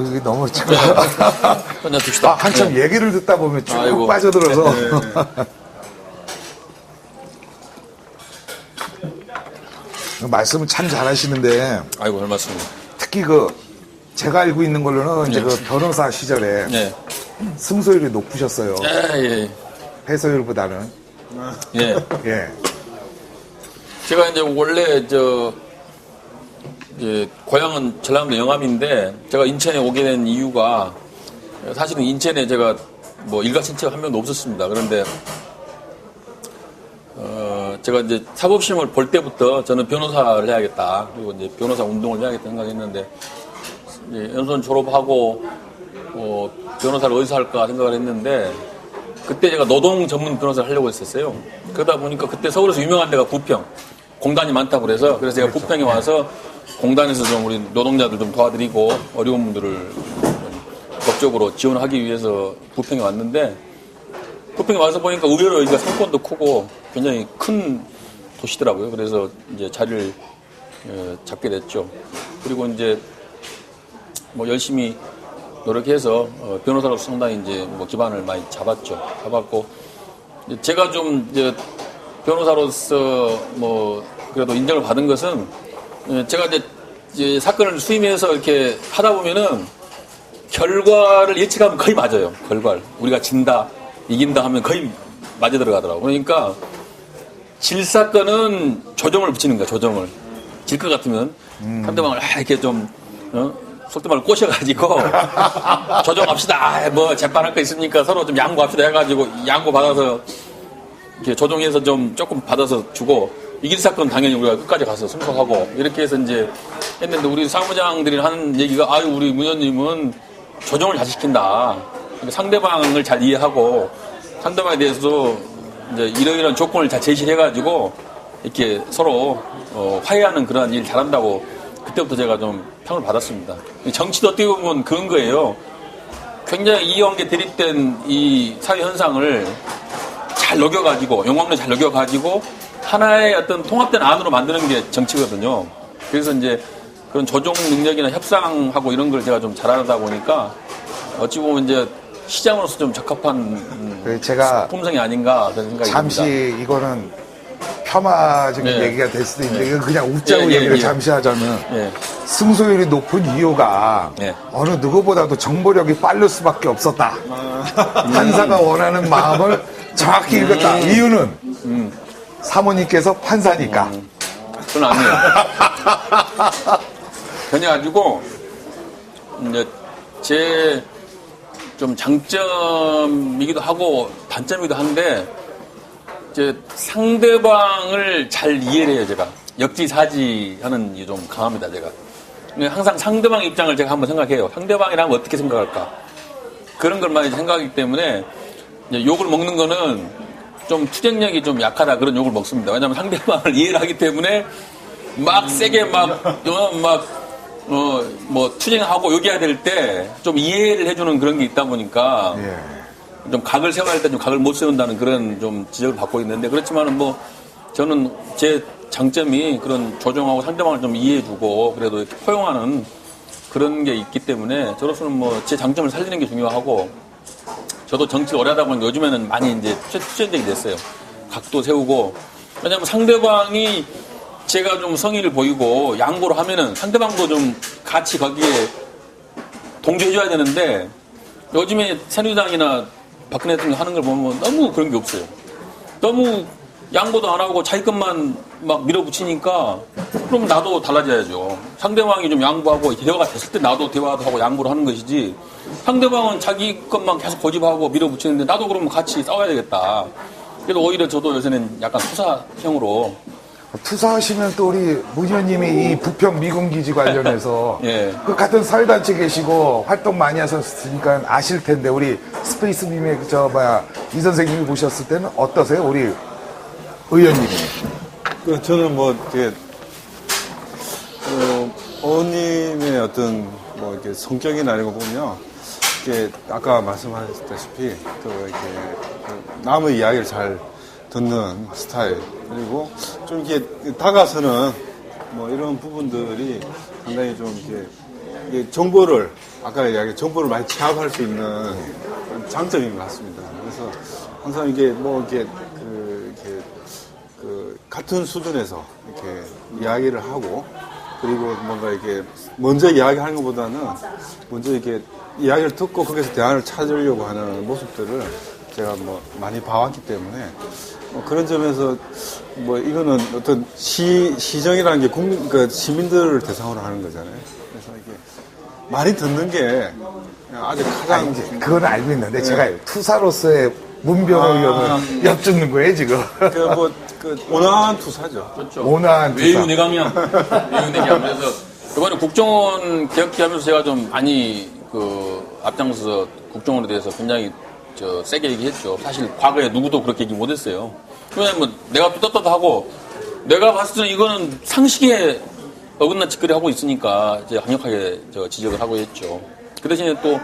그게 너무 참. 한잔 둡시다. 한참 네. 얘기를 듣다 보면 쭉 아이고. 빠져들어서. 말씀을 참 잘하시는데. 아이고, 별 말씀을. 특히 제가 알고 있는 걸로는 이제 변호사 시절에 네. 승소율이 높으셨어요. 예. 해소율보다는. 예. 예. 제가 이제 원래 고향은 전라남도 영암인데 제가 인천에 오게 된 이유가 사실은 인천에 제가 뭐 일가친척 한 명도 없었습니다. 그런데 제가 이제 사법시험을 볼 때부터 저는 변호사를 해야겠다. 그리고 이제 변호사 운동을 해야겠다 생각했는데 이제 연수원 졸업하고 변호사를 어디서 할까 생각을 했는데 그때 제가 노동 전문 변호사를 하려고 했었어요. 그러다 보니까 그때 서울에서 유명한 데가 부평. 공단이 많다고 그래서 제가 부평에 와서 공단에서 좀 우리 노동자들 좀 도와드리고 어려운 분들을 법적으로 지원하기 위해서 부평에 왔는데 부평에 와서 보니까 의외로 여기가 상권도 크고 굉장히 큰 도시더라고요. 그래서 이제 자리를 잡게 됐죠. 그리고 이제 뭐 열심히 노력해서 변호사로서 상당히 이제 뭐 기반을 많이 잡았고 제가 좀 이제 변호사로서 뭐 그래도 인정을 받은 것은 제가 이제 사건을 수임해서 이렇게 하다 보면은 결과를 예측하면 거의 맞아요. 결과를 우리가 진다, 이긴다 하면 거의 맞아 들어가더라고. 그러니까 질 사건은 조정을 붙이는 거야. 조정을 질 것 같으면 상대방을 이렇게 좀 속도 말로 꼬셔가지고 조정합시다. 뭐 재판할 거 있으니까 서로 좀 양보합시다 해가지고 양보 받아서 이렇게 조정해서 좀 조금 받아서 주고 이길 사건 당연히 우리가 끝까지 가서 승소하고 이렇게 해서 이제 했는데 우리 사무장들이 하는 얘기가 아유 우리 문현님은 조정을 잘 시킨다. 그러니까 상대방을 잘 이해하고 상대방에 대해서도 이제 이러이러한 조건을 잘 제시해가지고 이렇게 서로 화해하는 그런 일 잘한다고 그때부터 제가 좀 평을 받았습니다. 정치도 어떻게 보면 그런 거예요. 굉장히 이해관계 대립된 이 사회 현상을 잘 녹여가지고 영광로 잘 녹여가지고 하나의 어떤 통합된 안으로 만드는 게 정치거든요. 그래서 이제 그런 조정 능력이나 협상하고 이런 걸 제가 좀 잘하다 보니까 어찌 보면 이제 시장으로서 좀 적합한 제가 품성이 아닌가 그런 생각이 잠시 듭니다. 이거는 폄하적인 네. 얘기가 될 수도 있는데 이거 그냥 웃자고 예, 얘기를 예. 잠시 하자면 예. 승소율이 높은 이유가 예. 어느 누구보다도 정보력이 빠를 수밖에 없었다. 판사가 원하는 마음을 정확히 읽었다. 이유는 사모님께서 판사니까. 그건 아니에요. 그래가지고 이제 제 좀 장점이기도 하고 단점이기도 한데 이제 상대방을 잘 이해를 해요. 제가 역지사지하는 게 좀 강합니다. 제가 항상 상대방 입장을 제가 한번 생각해요. 상대방이라면 어떻게 생각할까 그런 걸 많이 생각하기 때문에 이제 욕을 먹는 거는 좀 투쟁력이 좀 약하다 그런 욕을 먹습니다. 왜냐하면 상대방을 이해를 하기 때문에 막 세게 뭐 투쟁하고 욕해야 될 때 좀 이해를 해주는 그런 게 있다 보니까 좀 각을 세워야 할 때 좀 각을 못 세운다는 그런 좀 지적을 받고 있는데 그렇지만은 뭐 저는 제 장점이 그런 조정하고 상대방을 좀 이해해주고 그래도 이렇게 포용하는 그런 게 있기 때문에 저로서는 뭐 제 장점을 살리는 게 중요하고 저도 정치를 오래 하다 보니까 요즘에는 많이 이제 투쟁적이 됐어요. 각도 세우고 왜냐면 상대방이 제가 좀 성의를 보이고 양보를 하면은 상대방도 좀 같이 거기에 동조해줘야 되는데 요즘에 새누리당이나 박근혜 대통령 하는 걸 보면 너무 그런 게 없어요. 너무 양보도 안 하고 자기 것만 막 밀어붙이니까 그럼 나도 달라져야죠. 상대방이 좀 양보하고 대화가 됐을 때 나도 대화도 하고 양보를 하는 것이지 상대방은 자기 것만 계속 고집하고 밀어붙이는데 나도 그러면 같이 싸워야 되겠다. 그래서 오히려 저도 요새는 약간 투사형으로 투사하시면 또 우리 문 의원님이 이 부평 미군기지 관련해서 예. 그 같은 사회단체 계시고 활동 많이 하셨으니까 아실 텐데 우리 스페이스님의 이 선생님이 보셨을 때는 어떠세요? 우리 의원님이. 저는 뭐 이렇게 어머님의 어떤 뭐 이렇게 성격이나 이런 거 보면요. 이렇게 아까 말씀하셨다시피 또 이렇게 남의 이야기를 잘 듣는 스타일 그리고 좀 이렇게 다가서는 뭐 이런 부분들이 상당히 좀 이렇게 이게 정보를 아까 이야기한 정보를 많이 취합할 수 있는 장점인 것 같습니다. 그래서 항상 이게 뭐 이렇게 같은 수준에서 이렇게 이야기를 하고 그리고 뭔가 이렇게 먼저 이야기하는 것보다는 먼저 이렇게 이야기를 듣고 거기서 대안을 찾으려고 하는 모습들을 제가 뭐 많이 봐왔기 때문에 그런 점에서 뭐 이거는 어떤 시정이라는 게 그러니까 시민들을 대상으로 하는 거잖아요. 그래서 이게 많이 듣는 게 아주 가장 이제 그건 알고 있는데 제가 투사로서의 문병호 의원을 엿듣는 거예요 지금. 온화한 투사죠. 그렇죠. 온화한 투사. 외유내강형. 외유내강. 그래서 이번에 국정원 개혁하면서 제가 좀 많이 앞장서서 국정원에 대해서 굉장히 세게 얘기했죠. 사실 과거에 누구도 그렇게 얘기 못했어요. 왜냐면 내가 또 떳떳하고 내가 봤을 때는 이거는 상식에 어긋난 짓거리 하고 있으니까 이제 강력하게 지적을 하고 했죠. 그 대신에 또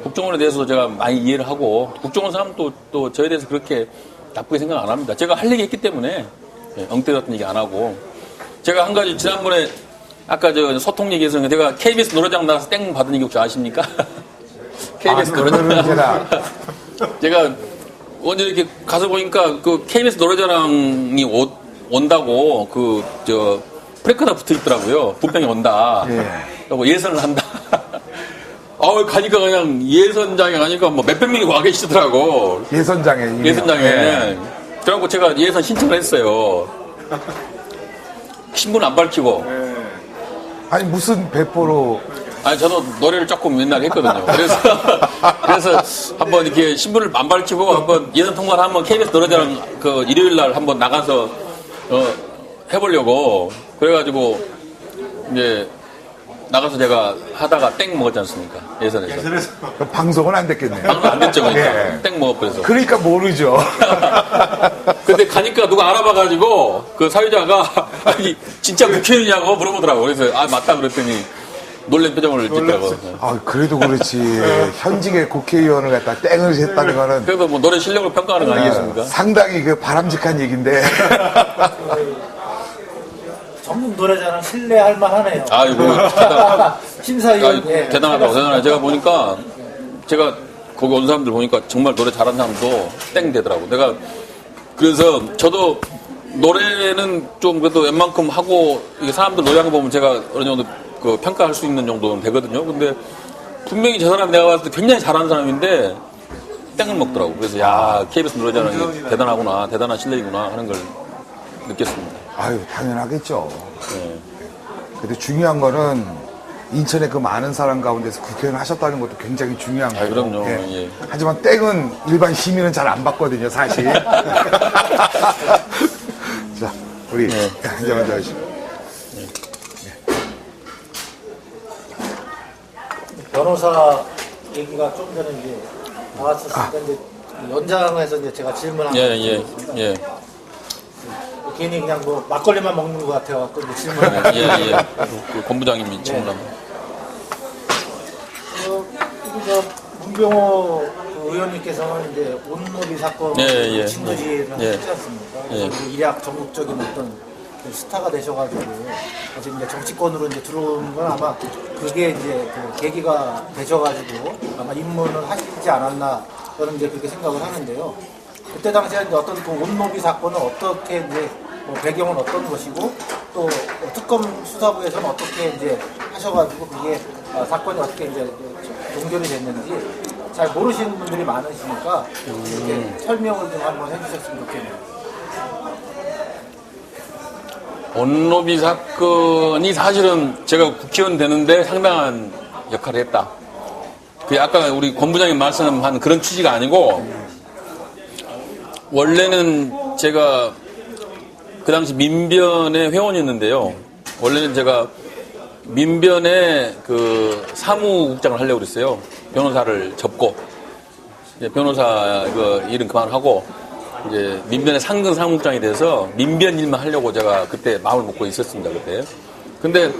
국정원에 대해서 제가 많이 이해를 하고 국정원 사람도 또 저에 대해서 그렇게 나쁘게 생각 안 합니다. 제가 할 얘기 했기 때문에 엉뚱 같은 얘기 안 하고 제가 한 가지 지난번에 아까 소통 얘기해서 제가 KBS 노래장 나가서 땡 받은 얘기 혹시 아십니까? KBS 노래장 제가 언제 이렇게 가서 보니까 그 KBS 노래자랑이 온다고 프레카다 붙어 있더라고요. 부평이 온다. 그리고 예선을 한다. 가니까 그냥 예선장에 가니까 뭐 몇백 명이 와 계시더라고. 예선장에. 네. 그래갖고 제가 예선 신청을 했어요. 신분 안 밝히고. 아니 무슨 배포로. 아니 저도 노래를 조금 옛날에 했거든요. 그래서 한번 이렇게 신분을 안 밝히고 한번 예선 통과를 한번 KBS 노래자랑 일요일 날 한번 나가서 해보려고 그래가지고 이제 나가서 제가 하다가 땡 먹었지 않습니까? 예선에서. 방송은 안 됐겠네요. 방송 안 됐죠, 그러니까. 땡 먹어버려서. 그러니까 모르죠. 근데 가니까 누가 알아봐가지고 그 사회자가 아니 진짜 국회의원이냐고 물어보더라고. 그래서 맞다 그랬더니 놀란 표정을 짓더라고. 그래도 그렇지. 현직의 국회의원을 갖다 땡을 했다는 거는. 그래도 뭐 노래 실력을 평가하는 거 아니겠습니까? 상당히 바람직한 얘기인데. 전국 노래자랑 신뢰할 만하네요. 심사위원. 대단하다고. 제가 보니까 제가 거기 온 사람들 보니까 정말 노래 잘하는 사람도 땡 되더라고. 그래서 저도 노래는 좀 그래도 웬만큼 하고 이게 사람들 노래하는 거 보면 제가 어느 정도 평가할 수 있는 정도는 되거든요. 근데 분명히 저 사람이 내가 봤을 때 굉장히 잘하는 사람인데 땡을 먹더라고. 그래서 KBS 노래자랑이 대단하구나, 대단한 실력이구나 하는 걸 느꼈습니다. 당연하겠죠. 근데 중요한 거는 인천의 그 많은 사람 가운데서 국회의원 하셨다는 것도 굉장히 중요한 거예요. 그럼요. 예. 하지만 땡은 일반 시민은 잘 안 받거든요, 사실. 자, 우리 이제 먼저 하시죠. 변호사 얘기가 좀 전에 이제 나왔었으니까 이제 연장해서 이제 제가 질문한 예. 괜히 그냥 뭐 막걸리만 먹는 것 같아갖고 질문을. 예. 권 부장님이 질문하면. 문병호 의원님께서는 이제 온노비 사건 진두지휘를 했지 않습니까? 일약 전국적인 어떤 스타가 되셔가지고 이제 정치권으로 이제 들어오는 건 아마 그게 이제 계기가 되셔가지고 아마 입문을 하시지 않았나 저는 이제 그렇게 생각을 하는데요. 그때 당시에 이제 어떤 온노비 사건은 어떻게 이제 배경은 어떤 것이고 또 특검 수사부에서는 어떻게 이제 하셔가지고 그게 사건이 어떻게 이제 종결이 됐는지 잘 모르시는 분들이 많으시니까 이렇게 설명을 좀 한번 해주셨으면 좋겠네요. 온노비 사건이 사실은 제가 국회의원 되는데 상당한 역할을 했다. 그 아까 우리 권 부장님 말씀한 그런 취지가 아니고 원래는 제가 그 당시 민변의 회원이었는데요. 원래는 제가 민변의 사무국장을 하려고 그랬어요. 변호사를 접고 이제 변호사 일은 그만하고 이제 민변의 상근 사무국장이 돼서 민변 일만 하려고 제가 그때 마음을 먹고 있었습니다. 그때. 근데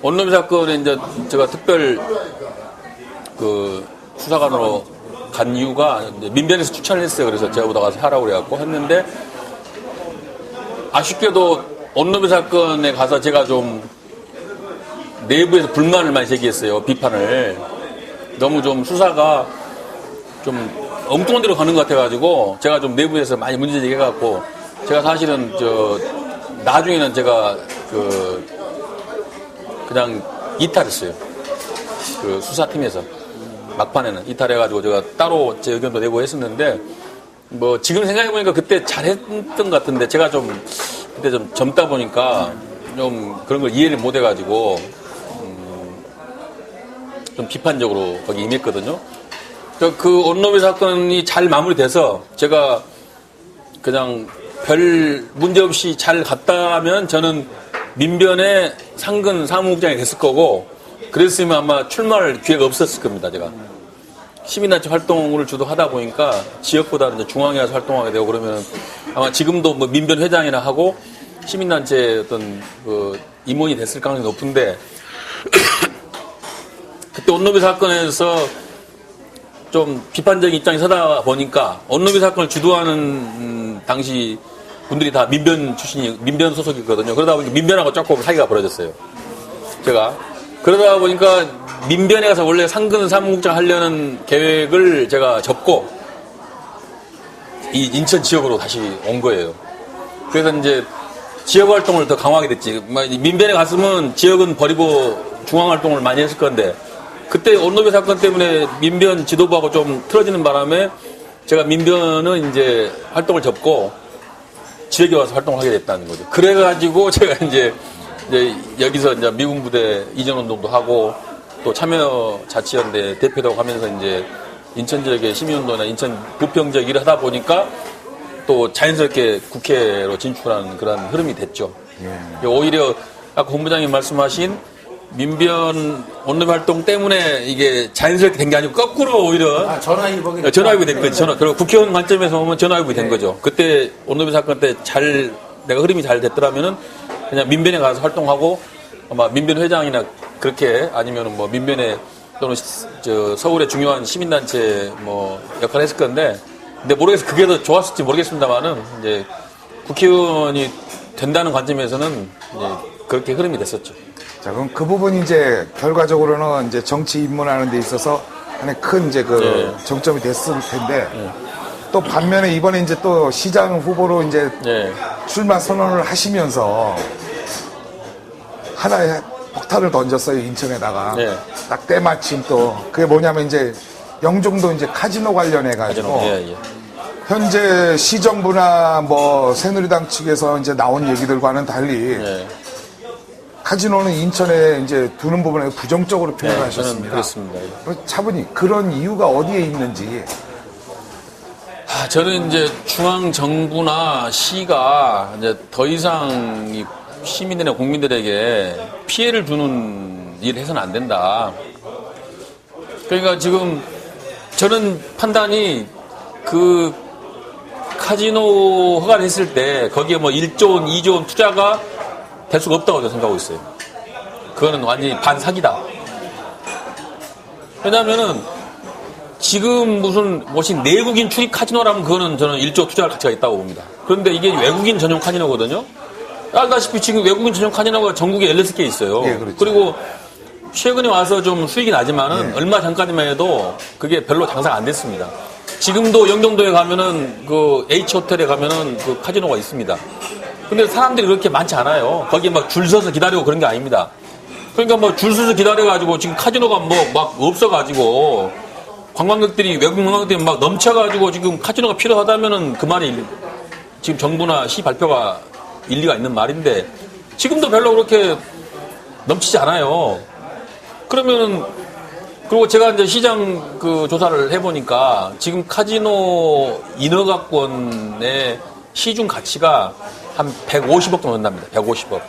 온노비 사건에 이제 제가 특별 수사관으로 간 이유가 이제 민변에서 추천을 했어요. 그래서 제가 보다 가서 하라고 그래갖고 했는데 아쉽게도 온노비 사건에 가서 제가 좀 내부에서 불만을 많이 제기했어요. 비판을. 너무 좀 수사가 좀 엉뚱한 데로 가는 것 같아가지고 제가 좀 내부에서 많이 문제 제기해갖고 제가 사실은 나중에는 제가 그냥 이탈했어요. 그 수사팀에서. 막판에는 이탈해가지고 제가 따로 제 의견도 내고 했었는데 뭐 지금 생각해보니까 그때 잘했던 것 같은데 제가 좀 그때 좀 젊다 보니까 좀 그런 걸 이해를 못해가지고 좀 비판적으로 거기 임했거든요. 그 온로비 사건이 잘 마무리돼서 제가 그냥 별 문제 없이 잘 갔다면 저는 민변의 상근 사무국장이 됐을 거고 그랬으면 아마 출마할 기회가 없었을 겁니다. 제가 시민단체 활동을 주도 하다 보니까 지역보다는 이제 중앙에 가서 활동하게 되고 그러면 아마 지금도 뭐 민변 회장이나 하고 시민단체 어떤 그 임원이 됐을 가능성이 높은데 그때 온로비 사건에서 좀 비판적인 입장에 서다 보니까 온로비 사건을 주도하는 당시 분들이 다 민변 출신이 민변 소속이거든요. 그러다 보니까 민변하고 조금 사이가 벌어졌어요. 제가 그러다 보니까 민변에 가서 원래 상근 사무국장 하려는 계획을 제가 접고 이 인천 지역으로 다시 온 거예요. 그래서 이제 지역 활동을 더 강화하게 됐지. 민변에 갔으면 지역은 버리고 중앙 활동을 많이 했을 건데 그때 온로비 사건 때문에 민변 지도부하고 좀 틀어지는 바람에 제가 민변은 이제 활동을 접고 지역에 와서 활동을 하게 됐다는 거죠. 그래가지고 제가 이제 여기서 이제 미군 부대 이전 운동도 하고 또 참여자치연대 대표도 하면서 이제 인천 지역의 시민운동이나 인천 부평 지역 일을 하다 보니까 또 자연스럽게 국회로 진출하는 그런 흐름이 됐죠. 오히려 아까 본부장님 말씀하신 민변 온로비 활동 때문에 이게 자연스럽게 된 게 아니고 거꾸로 오히려 전화위복이 된 거죠. 그리고 국회의원 관점에서 보면 전화위복이 된 거죠. 그때 온로비 사건 때 내가 흐름이 잘 됐더라면은 그냥 민변에 가서 활동하고 아마 민변 회장이나 그렇게 아니면은 뭐 민변에 또는 서울의 중요한 시민단체 뭐 역할을 했을 건데 근데 모르겠어요. 그게 더 좋았을지 모르겠습니다만은 이제 국회의원이 된다는 관점에서는 이제 그렇게 흐름이 됐었죠. 자, 그럼 그 부분이 이제 결과적으로는 이제 정치 입문하는 데 있어서 하나의 큰 이제 정점이 됐을 텐데 또 반면에 이번에 이제 또 시장 후보로 이제 출마 선언을 하시면서 하나의 폭탄을 던졌어요, 인천에다가. 딱 때마침 또 그게 뭐냐면 이제 영종도 이제 카지노 관련해가지고 현재 시정부나 뭐 새누리당 측에서 이제 나온 얘기들과는 달리 카지노는 인천에 이제 두는 부분에 부정적으로 표현하셨습니다. 그렇습니다. 차분히 그런 이유가 어디에 있는지. 저는 이제 중앙 정부나 시가 이제 더 이상 이 시민들이나 국민들에게 피해를 주는 일을 해서는 안 된다. 그러니까 지금 저는 판단이 그 카지노 허가를 했을 때 거기에 뭐 1조 원, 2조 원 투자가 될 수가 없다고 저는 생각하고 있어요. 그거는 완전히 반사기다. 왜냐면은 지금 무슨 내국인 출입 카지노라면 그거는 저는 1조 투자할 가치가 있다고 봅니다. 그런데 이게 외국인 전용 카지노거든요. 알다시피 지금 외국인 전용 카지노가 전국에 16개 있어요. 그렇죠. 그리고 최근에 와서 좀 수익이 나지만은 얼마 전까지만 해도 그게 별로 장사가 안 됐습니다. 지금도 영종도에 가면은 그 H호텔에 가면은 그 카지노가 있습니다. 근데 사람들이 그렇게 많지 않아요. 거기에 막 줄 서서 기다리고 그런 게 아닙니다. 그러니까 뭐 줄 서서 기다려가지고 지금 카지노가 뭐 막 없어가지고 관광객들이, 외국 관광객들이 막 넘쳐가지고 지금 카지노가 필요하다면은 그 말이 지금 정부나 시 발표가 일리가 있는 말인데 지금도 별로 그렇게 넘치지 않아요. 그러면은, 그리고 제가 이제 시장 그 조사를 해보니까 지금 카지노 인허가권의 시중 가치가 한 150억 정도 된답니다. 150억.